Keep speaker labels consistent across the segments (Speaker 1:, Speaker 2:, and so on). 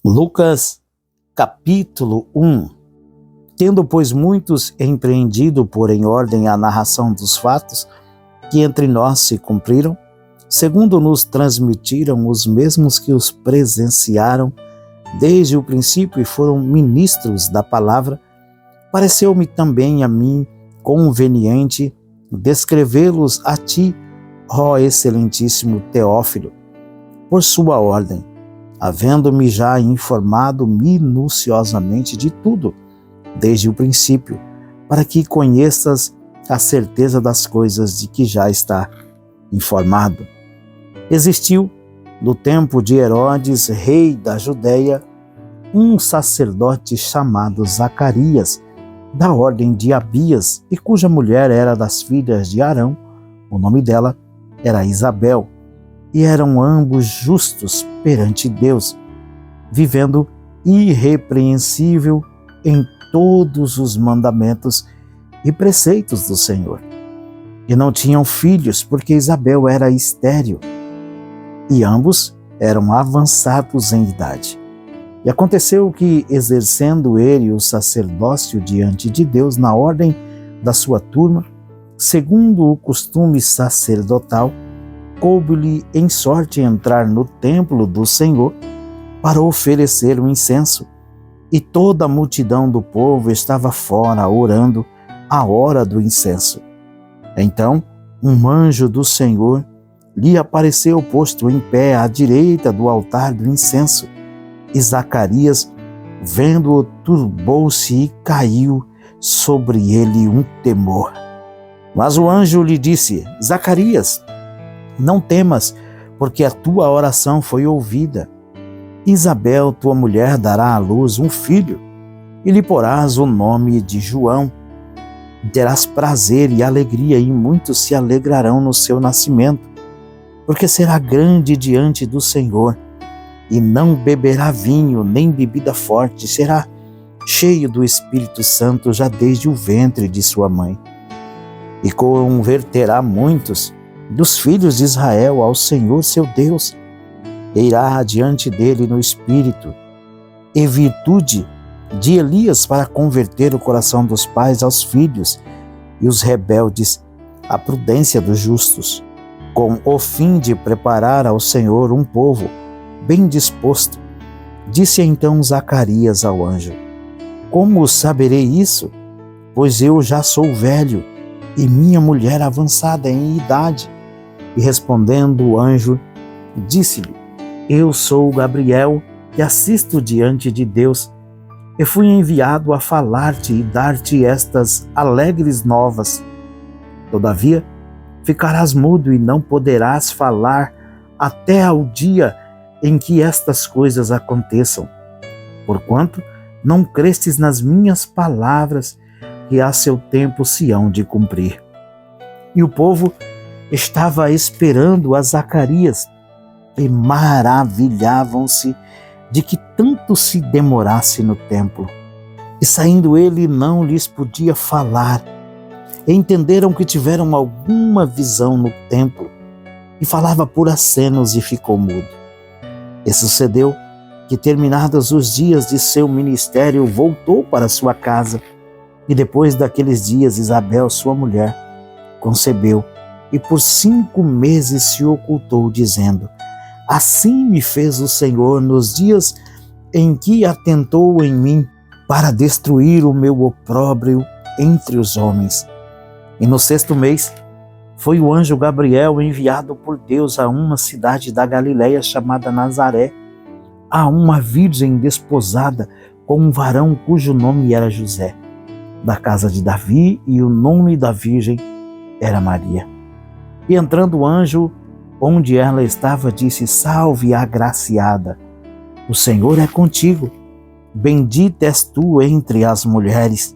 Speaker 1: Lucas, capítulo 1. Tendo, pois, muitos empreendido por em ordem a narração dos fatos que entre nós se cumpriram, segundo nos transmitiram os mesmos que os presenciaram desde o princípio e foram ministros da palavra, pareceu-me também a mim conveniente descrevê-los a ti, ó excelentíssimo Teófilo, por sua ordem, havendo-me já informado minuciosamente de tudo, desde o princípio, para que conheças a certeza das coisas de que já está informado. Existiu, no tempo de Herodes, rei da Judéia, um sacerdote chamado Zacarias, da ordem de Abias, e cuja mulher era das filhas de Arão, o nome dela era Isabel, e eram ambos justos perante Deus, vivendo irrepreensível em todos os mandamentos e preceitos do Senhor. E não tinham filhos, porque Isabel era estéril, e ambos eram avançados em idade. E aconteceu que, exercendo ele o sacerdócio diante de Deus na ordem da sua turma, segundo o costume sacerdotal, coube-lhe em sorte entrar no templo do Senhor para oferecer o incenso. E toda a multidão do povo estava fora orando à hora do incenso. Então, um anjo do Senhor lhe apareceu posto em pé à direita do altar do incenso. E Zacarias, vendo-o, turbou-se e caiu sobre ele um temor. Mas o anjo lhe disse: Zacarias, não temas, porque a tua oração foi ouvida. Isabel, tua mulher, dará à luz um filho, e lhe porás o nome de João. Terás prazer e alegria, e muitos se alegrarão no seu nascimento, porque será grande diante do Senhor, e não beberá vinho, nem bebida forte, será cheio do Espírito Santo já desde o ventre de sua mãe. E converterá muitos dos filhos de Israel ao Senhor seu Deus, e irá adiante dele no Espírito e virtude de Elias para converter o coração dos pais aos filhos e os rebeldes à prudência dos justos, com o fim de preparar ao Senhor um povo bem disposto. Disse então Zacarias ao anjo: Como saberei isso? Pois eu já sou velho e minha mulher avançada em idade. E respondendo o anjo, disse-lhe: Eu sou Gabriel, que assisto diante de Deus, e fui enviado a falar-te e dar-te estas alegres novas. Todavia, ficarás mudo e não poderás falar até ao dia em que estas coisas aconteçam, porquanto não crestes nas minhas palavras, que a seu tempo se hão de cumprir. E o povo estava esperando a Zacarias, e maravilhavam-se de que tanto se demorasse no templo. E saindo ele, não lhes podia falar. E entenderam que tiveram alguma visão no templo, e falava por acenos e ficou mudo. E sucedeu que, terminados os dias de seu ministério, voltou para sua casa. E depois daqueles dias, Isabel, sua mulher, concebeu, e por 5 meses se ocultou, dizendo: Assim me fez o Senhor nos dias em que atentou em mim para destruir o meu opróbrio entre os homens. E no 6º mês foi o anjo Gabriel enviado por Deus a uma cidade da Galileia chamada Nazaré, a uma virgem desposada com um varão cujo nome era José, da casa de Davi, e o nome da virgem era Maria. E entrando o anjo onde ela estava, disse: Salve, agraciada, o Senhor é contigo, bendita és tu entre as mulheres.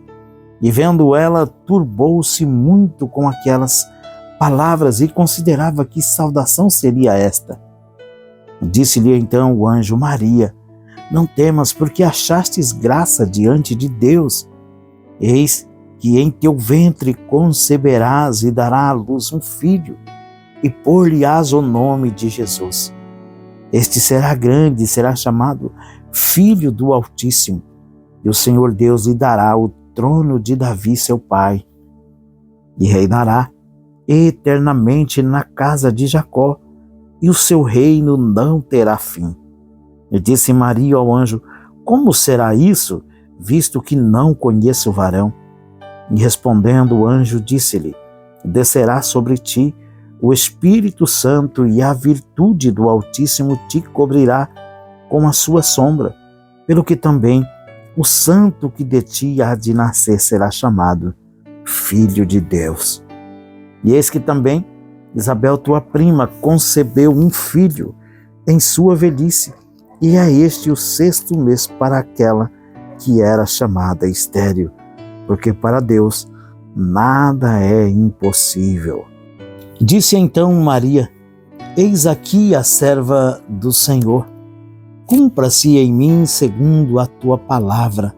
Speaker 1: E vendo ela, turbou-se muito com aquelas palavras e considerava que saudação seria esta. Disse-lhe então o anjo: Maria, não temas, porque achastes graça diante de Deus. Eis que em teu ventre conceberás e darás à luz um filho, e pôr-lhe-ás o nome de Jesus. Este será grande e será chamado filho do Altíssimo, e o Senhor Deus lhe dará o trono de Davi, seu pai, e reinará eternamente na casa de Jacó, e o seu reino não terá fim. E disse Maria ao anjo: como será isso, visto que não conheço o varão? E respondendo o anjo, disse-lhe: descerá sobre ti o Espírito Santo, e a virtude do Altíssimo te cobrirá com a sua sombra, pelo que também o santo que de ti há de nascer será chamado Filho de Deus. E eis que também Isabel, tua prima, concebeu um filho em sua velhice, e é este o 6º mês para aquela que era chamada estéril, porque para Deus nada é impossível. Disse então Maria: eis aqui a serva do Senhor, cumpra-se em mim segundo a tua palavra.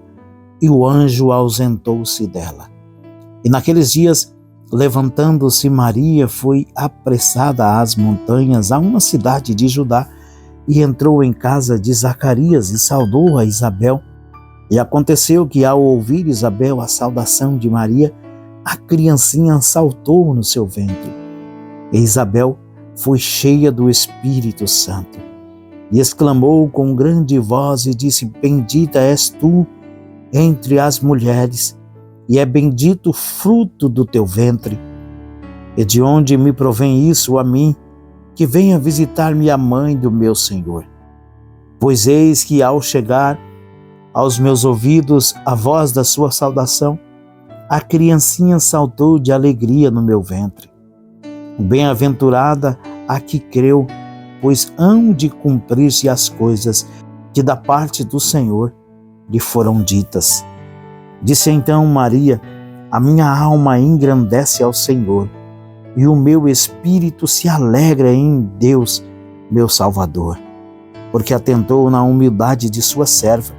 Speaker 1: E o anjo ausentou-se dela. E naqueles dias, levantando-se Maria, foi apressada às montanhas, a uma cidade de Judá, e entrou em casa de Zacarias e saudou a Isabel. E aconteceu que, ao ouvir Isabel a saudação de Maria, a criancinha saltou no seu ventre. E Isabel foi cheia do Espírito Santo, e exclamou com grande voz e disse: bendita és tu entre as mulheres, e é bendito o fruto do teu ventre. E de onde me provém isso a mim, que venha visitar-me a mãe do meu Senhor? Pois eis que, ao chegar aos meus ouvidos a voz da sua saudação, a criancinha saltou de alegria no meu ventre. Bem-aventurada a que creu, pois hão de cumprir-se as coisas que da parte do Senhor lhe foram ditas. Disse então Maria: a minha alma engrandece ao Senhor, e o meu espírito se alegra em Deus, meu Salvador, porque atentou na humildade de sua serva.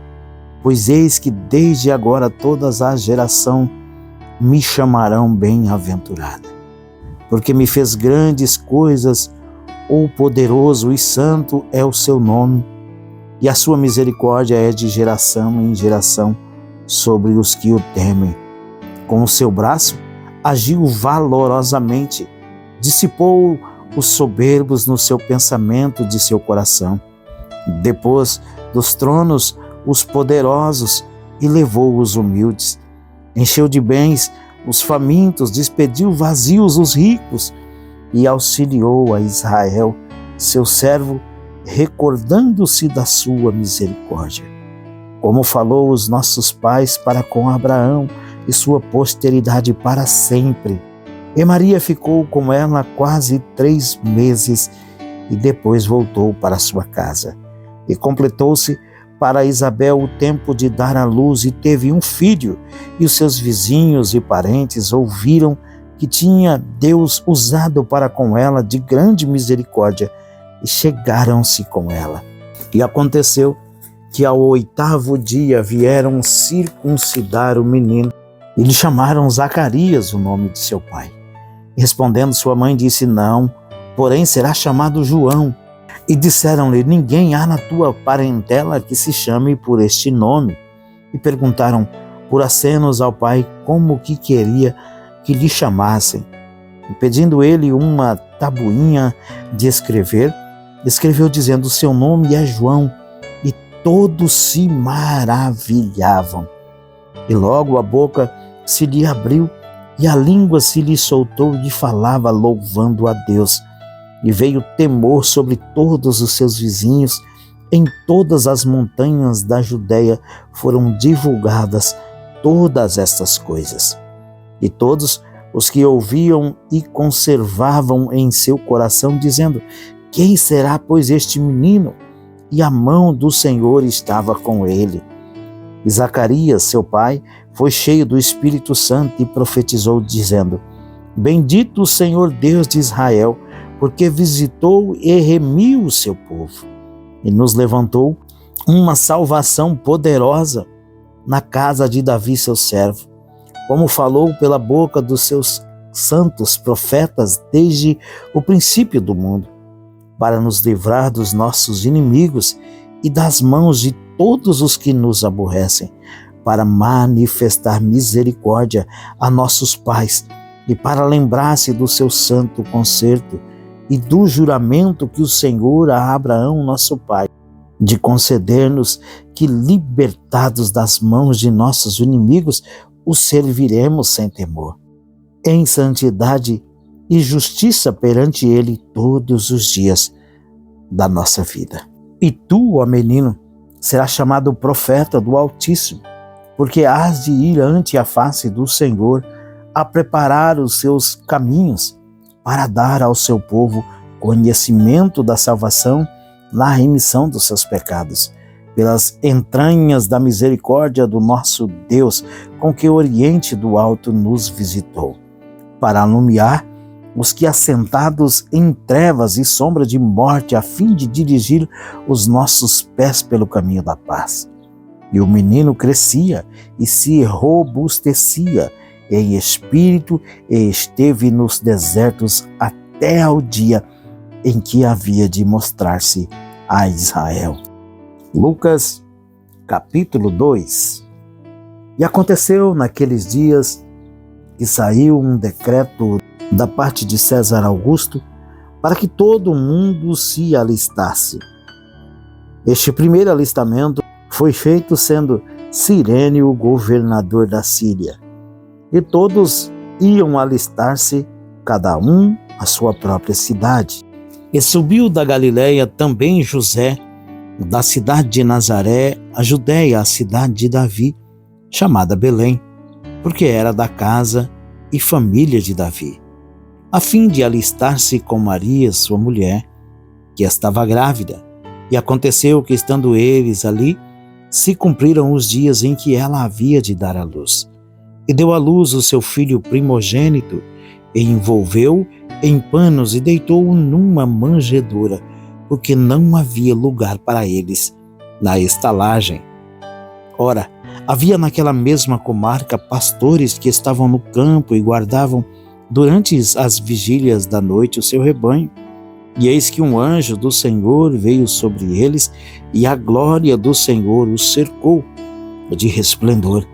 Speaker 1: Pois eis que desde agora todas as gerações me chamarão bem-aventurada, porque me fez grandes coisas, o poderoso e santo é o seu nome, e a sua misericórdia é de geração em geração sobre os que o temem. Com o seu braço agiu valorosamente, dissipou os soberbos no seu pensamento de seu coração. Depôs dos tronos os poderosos e levou os humildes. Encheu de bens os famintos, despediu vazios os ricos, e auxiliou a Israel, seu servo, recordando-se da sua misericórdia, como falou os nossos pais para com Abraão e sua posteridade para sempre. E Maria ficou com ela quase 3 meses e depois voltou para sua casa. E completou-se para Isabel o tempo de dar à luz, e teve um filho, e os seus vizinhos e parentes ouviram que tinha Deus usado para com ela de grande misericórdia, e chegaram-se com ela. E aconteceu que ao 8º dia vieram circuncidar o menino, e lhe chamaram Zacarias, o nome de seu pai. E respondendo sua mãe, disse: não, porém será chamado João. E disseram-lhe: ninguém há na tua parentela que se chame por este nome. E perguntaram por acenos ao pai como que queria que lhe chamassem. E pedindo ele uma tabuinha de escrever, escreveu dizendo: seu nome é João. E todos se maravilhavam. E logo a boca se lhe abriu, e a língua se lhe soltou, e falava louvando a Deus. E veio temor sobre todos os seus vizinhos. Em todas as montanhas da Judéia foram divulgadas todas estas coisas. E todos os que ouviam e conservavam em seu coração, dizendo: quem será, pois, este menino? E a mão do Senhor estava com ele. E Zacarias, seu pai, foi cheio do Espírito Santo e profetizou, dizendo: bendito o Senhor Deus de Israel, porque visitou e remiu o seu povo, e nos levantou uma salvação poderosa na casa de Davi, seu servo, como falou pela boca dos seus santos profetas desde o princípio do mundo, para nos livrar dos nossos inimigos e das mãos de todos os que nos aborrecem, para manifestar misericórdia a nossos pais e para lembrar-se do seu santo concerto e do juramento que o Senhor a Abraão, nosso pai, de conceder-nos que, libertados das mãos de nossos inimigos, o serviremos sem temor, em santidade e justiça perante ele todos os dias da nossa vida. E tu, ó menino, serás chamado profeta do Altíssimo, porque hás de ir ante a face do Senhor a preparar os seus caminhos para dar ao seu povo conhecimento da salvação na remissão dos seus pecados, pelas entranhas da misericórdia do nosso Deus, com que o Oriente do Alto nos visitou, para alumiar os que assentados em trevas e sombra de morte, a fim de dirigir os nossos pés pelo caminho da paz. E o menino crescia e se robustecia em espírito e esteve nos desertos até ao dia em que havia de mostrar-se a Israel. Lucas, capítulo 2. E aconteceu naqueles dias que saiu um decreto da parte de César Augusto para que todo mundo se alistasse. Este primeiro alistamento foi feito sendo Cirênio governador da Síria. E todos iam alistar-se, cada um à sua própria cidade. E subiu da Galiléia também José, da cidade de Nazaré, a Judéia, a cidade de Davi, chamada Belém, porque era da casa e família de Davi, a fim de alistar-se com Maria, sua mulher, que estava grávida. E aconteceu que, estando eles ali, se cumpriram os dias em que ela havia de dar à luz. E deu à luz o seu filho primogênito, e envolveu-o em panos e deitou-o numa manjedoura, porque não havia lugar para eles na estalagem. Ora, havia naquela mesma comarca pastores que estavam no campo e guardavam durante as vigílias da noite o seu rebanho. E eis que um anjo do Senhor veio sobre eles, e a glória do Senhor os cercou de resplendor,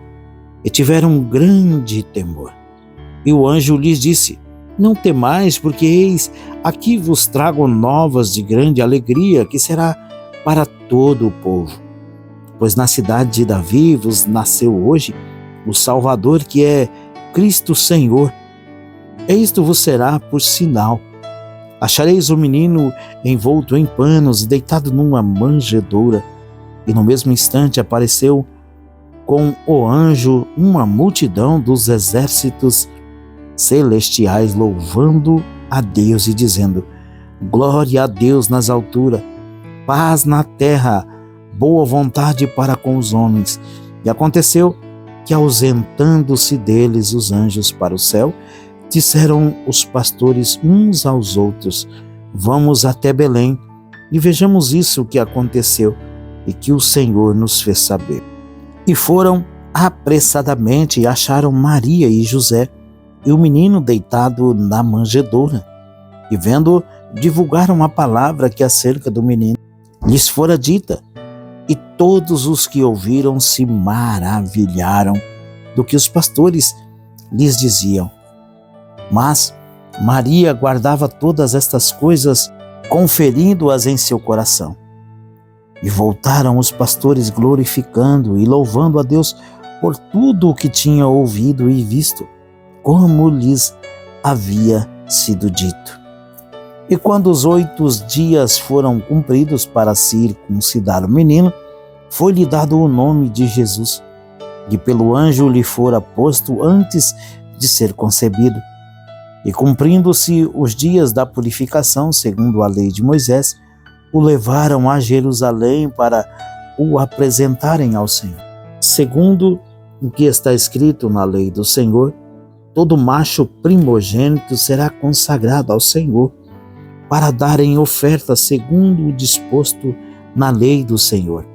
Speaker 1: e tiveram um grande temor. E o anjo lhes disse: não temais, porque eis, aqui vos trago novas de grande alegria, que será para todo o povo. Pois na cidade de Davi vos nasceu hoje o Salvador, que é Cristo Senhor. E isto vos será por sinal: achareis o menino envolto em panos e deitado numa manjedoura. E no mesmo instante apareceu com o anjo uma multidão dos exércitos celestiais, louvando a Deus e dizendo: glória a Deus nas alturas, paz na terra, boa vontade para com os homens. E aconteceu que, ausentando-se deles os anjos para o céu, disseram os pastores uns aos outros: vamos até Belém e vejamos isso que aconteceu e que o Senhor nos fez saber. E foram apressadamente e acharam Maria e José e o menino deitado na manjedoura. E vendo, divulgaram a palavra que acerca do menino lhes fora dita. E todos os que ouviram se maravilharam do que os pastores lhes diziam. Mas Maria guardava todas estas coisas, conferindo-as em seu coração. E voltaram os pastores glorificando e louvando a Deus por tudo o que tinham ouvido e visto, como lhes havia sido dito. E quando os 8 dias foram cumpridos para circuncidar o menino, foi-lhe dado o nome de Jesus, que pelo anjo lhe fora posto antes de ser concebido. E cumprindo-se os dias da purificação, segundo a lei de Moisés, o levaram a Jerusalém para o apresentarem ao Senhor. Segundo o que está escrito na lei do Senhor, todo macho primogênito será consagrado ao Senhor, para darem oferta segundo o disposto na lei do Senhor: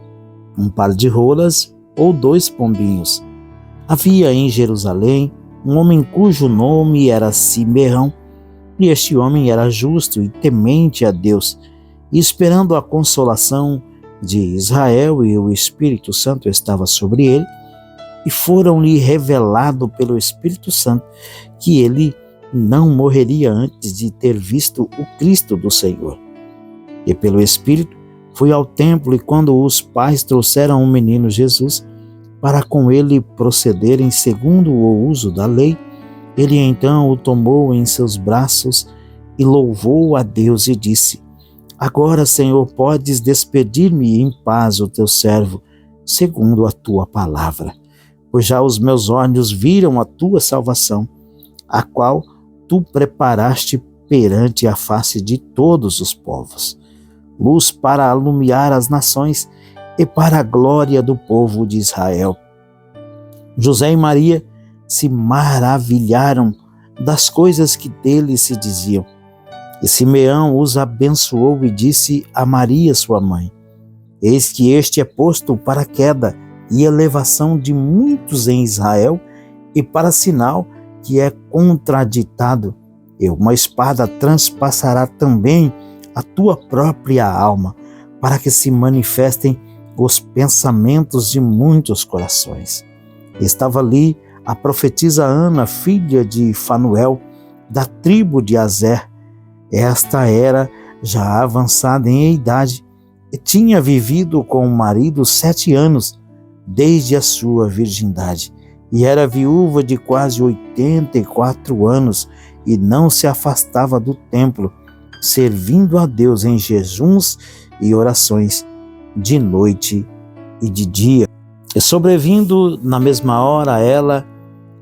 Speaker 1: 1 par de rolas ou 2 pombinhos. Havia em Jerusalém um homem cujo nome era Simeão, e este homem era justo e temente a Deus, e esperando a consolação de Israel, e o Espírito Santo estava sobre ele, e foram-lhe revelado pelo Espírito Santo que ele não morreria antes de ter visto o Cristo do Senhor. E pelo Espírito foi ao templo, e quando os pais trouxeram o menino Jesus para com ele procederem segundo o uso da lei, ele então o tomou em seus braços e louvou a Deus e disse: Agora, Senhor, podes despedir-me em paz o teu servo, segundo a tua palavra. Pois já os meus olhos viram a tua salvação, a qual tu preparaste perante a face de todos os povos, luz para alumiar as nações e para a glória do povo de Israel. José e Maria se maravilharam das coisas que dele se diziam. E Simeão os abençoou e disse a Maria, sua mãe: Eis que este é posto para queda e elevação de muitos em Israel, e para sinal que é contraditado, e uma espada transpassará também a tua própria alma, para que se manifestem os pensamentos de muitos corações. Estava ali a profetisa Ana, filha de Fanuel, da tribo de Aser. Esta era já avançada em idade e tinha vivido com o marido 7 anos, desde a sua virgindade, e era viúva de quase 84 anos, e não se afastava do templo, servindo a Deus em jejuns e orações, de noite e de dia. E sobrevindo na mesma hora, ela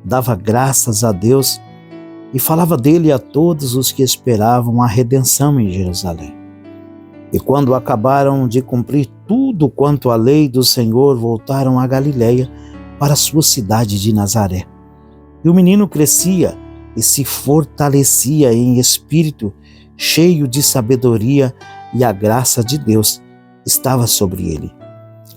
Speaker 1: dava graças a Deus e falava dele a todos os que esperavam a redenção em Jerusalém. E quando acabaram de cumprir tudo quanto a lei do Senhor, voltaram a Galiléia, para a sua cidade de Nazaré. E o menino crescia e se fortalecia em espírito, cheio de sabedoria, e a graça de Deus estava sobre ele.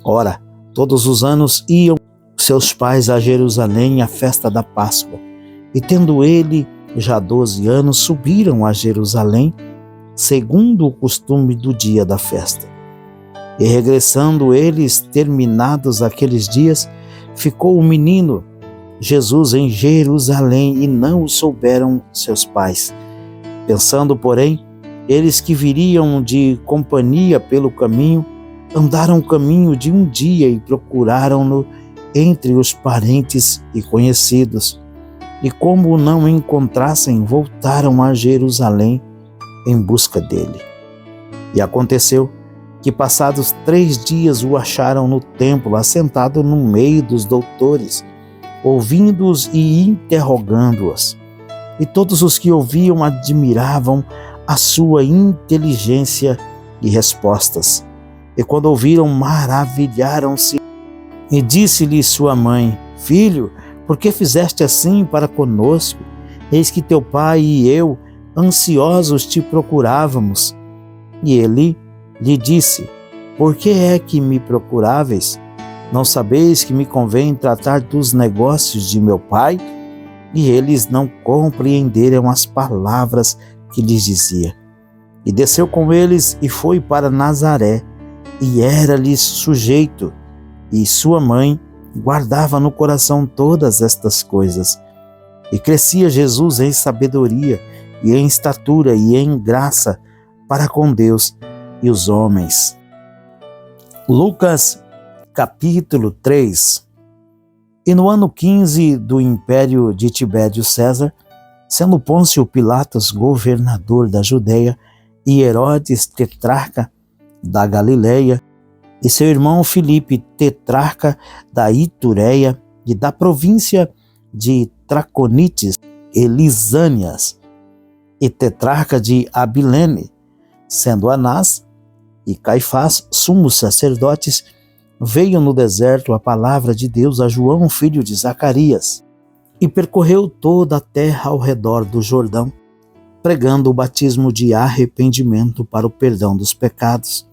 Speaker 1: Ora, todos os anos iam seus pais a Jerusalém à festa da Páscoa, e tendo ele já 12 anos, subiram a Jerusalém, segundo o costume do dia da festa. E regressando eles, terminados aqueles dias, ficou o menino Jesus em Jerusalém, e não o souberam seus pais. Pensando, porém, eles que viriam de companhia pelo caminho, andaram o caminho de um dia e procuraram-no entre os parentes e conhecidos. E como o não encontrassem, voltaram a Jerusalém em busca dele. E aconteceu que, passados 3 dias, o acharam no templo, assentado no meio dos doutores, ouvindo-os e interrogando-os. E todos os que ouviam admiravam a sua inteligência e respostas. E quando ouviram, maravilharam-se. E disse-lhe sua mãe: Filho, por que fizeste assim para conosco? Eis que teu pai e eu, ansiosos, te procurávamos. E ele lhe disse: Por que é que me procuráveis? Não sabeis que me convém tratar dos negócios de meu pai? E eles não compreenderam as palavras que lhes dizia. E desceu com eles e foi para Nazaré, e era-lhes sujeito. E sua mãe guardava no coração todas estas coisas. E crescia Jesus em sabedoria, e em estatura, e em graça para com Deus e os homens. Lucas capítulo 3. E no ano 15 do império de Tibério César, sendo Pôncio Pilatos governador da Judeia, e Herodes tetrarca da Galileia, e seu irmão Filipe tetrarca da Itureia e da província de Traconites e Lisânias, e tetrarca de Abilene, sendo Anás e Caifás sumos sacerdotes, veio no deserto a palavra de Deus a João, filho de Zacarias, e percorreu toda a terra ao redor do Jordão, pregando o batismo de arrependimento para o perdão dos pecados,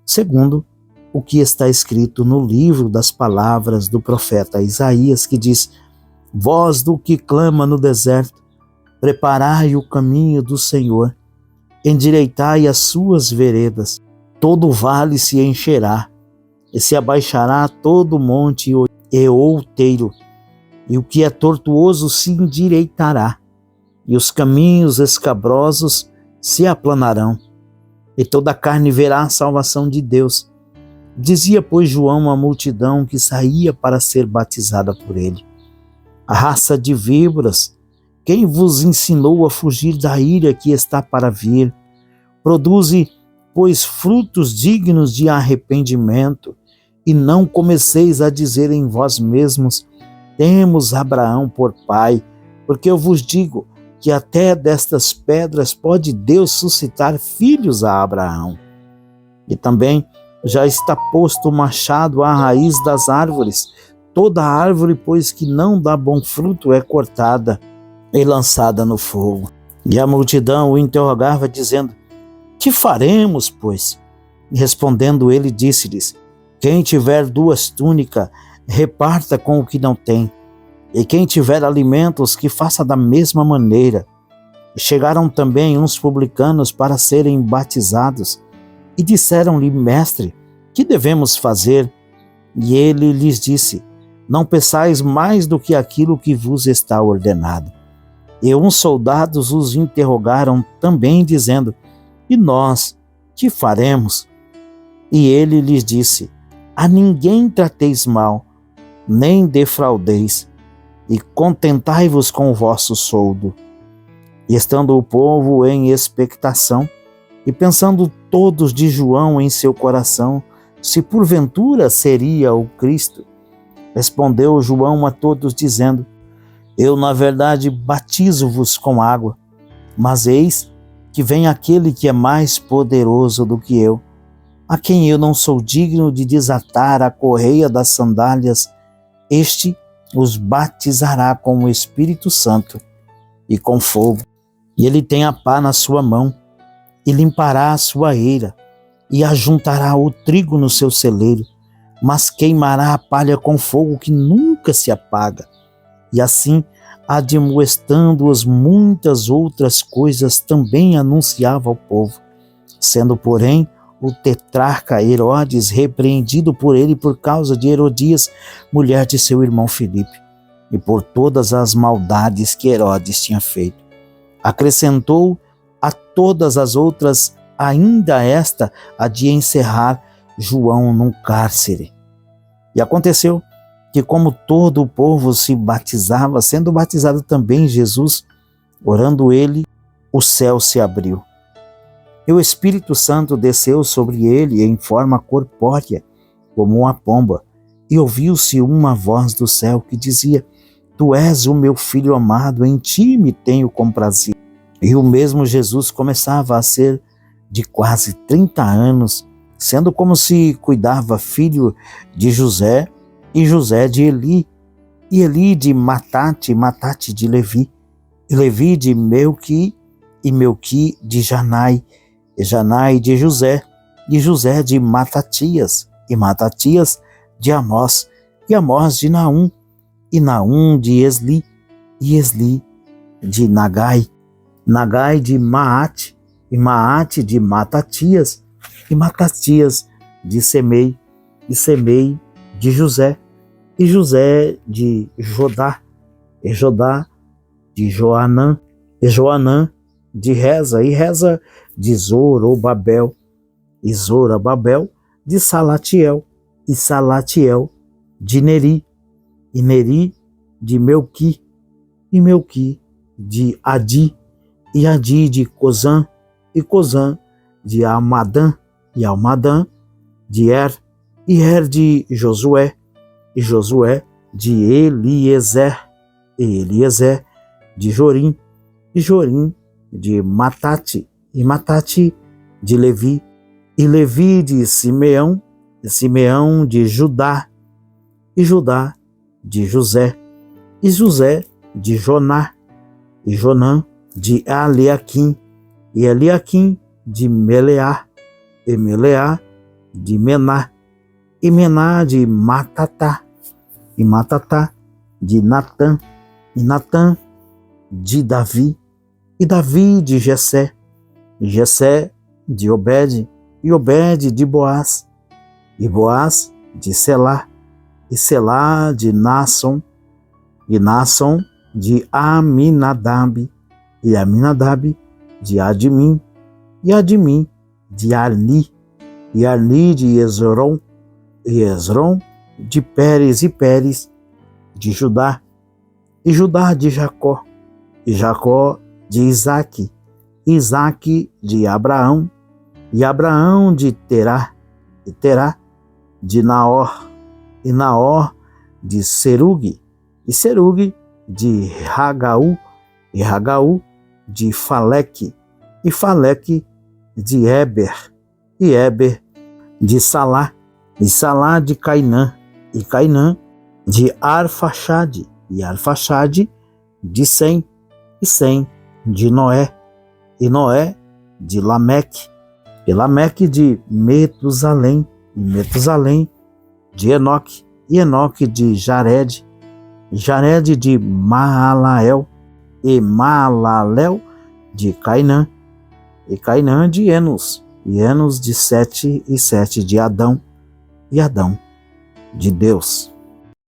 Speaker 1: segundo o que está escrito no livro das palavras do profeta Isaías, que diz: Voz do que clama no deserto, preparai o caminho do Senhor, endireitai as suas veredas, todo o vale se encherá, e se abaixará todo o monte e outeiro, e o que é tortuoso se endireitará, e os caminhos escabrosos se aplanarão, e toda a carne verá a salvação de Deus. Dizia, pois, João à multidão que saía para ser batizada por ele: a raça de víboras, quem vos ensinou a fugir da ira que está para vir? Produze, pois, frutos dignos de arrependimento, e não comeceis a dizer em vós mesmos: temos Abraão por pai, porque eu vos digo que até destas pedras pode Deus suscitar filhos a Abraão. E também já está posto o machado à raiz das árvores. Toda árvore, pois, que não dá bom fruto é cortada e lançada no fogo. E a multidão o interrogava, dizendo: que faremos, pois? E respondendo ele, disse-lhes: quem tiver 2 túnicas, reparta com o que não tem, e quem tiver alimentos, que faça da mesma maneira. E chegaram também uns publicanos para serem batizados, e disseram-lhe: mestre, que devemos fazer? E ele lhes disse: não peçais mais do que aquilo que vos está ordenado. E uns soldados os interrogaram também, dizendo: e nós, que faremos? E ele lhes disse: a ninguém trateis mal, nem defraudeis, e contentai-vos com o vosso soldo. E estando o povo em expectação, e pensando todos de João em seu coração, se porventura seria o Cristo, respondeu João a todos, dizendo: eu, na verdade, batizo-vos com água, mas eis que vem aquele que é mais poderoso do que eu, a quem eu não sou digno de desatar a correia das sandálias. Este os batizará com o Espírito Santo e com fogo. E ele tem a pá na sua mão, e limpará a sua eira, e ajuntará o trigo no seu celeiro, mas queimará a palha com fogo que nunca se apaga. E assim, admoestando-os muitas outras coisas, também anunciava ao povo. Sendo, porém, o tetrarca Herodes repreendido por ele por causa de Herodias, mulher de seu irmão Filipe, e por todas as maldades que Herodes tinha feito. Acrescentou a todas as outras ainda esta, a de encerrar João num cárcere. E aconteceu que, como todo o povo se batizava, sendo batizado também Jesus, orando ele, o céu se abriu. E o Espírito Santo desceu sobre ele em forma corpórea, como uma pomba, e ouviu-se uma voz do céu que dizia: tu és o meu filho amado, em ti me tenho comprazido. E o mesmo Jesus começava a ser de quase 30 anos, sendo como se cuidava filho de José, e José de Eli, e Eli de Matate, Matate de Levi, e Levi de Melqui, e Melqui de Janai, e Janai de José, e José de Matatias, e Matatias de Amós, e Amós de Naum, e Naum de Esli, e Esli de Nagai, Nagai de Maate, e Maate de Matatias, e Matatias de Semei, e Semei de José, e José de Jodá, e Jodá de Joanã, e Joanã de Reza, e Reza de Zorobabel, e Zorobabel de Salatiel, e Salatiel de Neri, e Neri de Melqui, e Melqui de Adi, e Adi de Cozã, e Cozã de Almadã, e Almadã de e de Josué, e Josué de Eliezer, e Eliezer de Jorim, e Jorim de Matate, e Matate de Levi, e Levi de Simeão, e Simeão de Judá, e Judá de José, e José de Joná, e Jonã de Eliaquim, e Eliaquim de Meleá, e Meleá de Mená, e Mená de Matatá, e Matatá de Natã, e Natã de Davi, e Davi de Jessé, e Jessé de Obed, e Obed de Boaz, e Boaz de Selá, e Selá de Naasson, e Naasson de Aminadab, e Aminadab de Admim, e Admim de Arni, e Arni de Hezron, e Hezron de Pérez, e Pérez de Judá, e Judá de Jacó, e Jacó de Isaque, e Isaque de Abraão, e Abraão de Terá, e Terá de Naor, e Naor de Serugue, e Serugue de Ragaú, e Ragaú de Faleque, e Faleque de Eber, e Eber de Salá, e Salá de Cainã, e Cainã de Arfaxade, e Arfaxade de Sem, e Sem de Noé, e Noé de Lameque, e Lameque de Metusalém, e Metusalém de Enoque, e Enoque de Jared, Jared de Maalael, e Maalalel de Cainã, e Cainã de Enos, e Enos de Sete, e Sete de Adão, e Adão de Deus.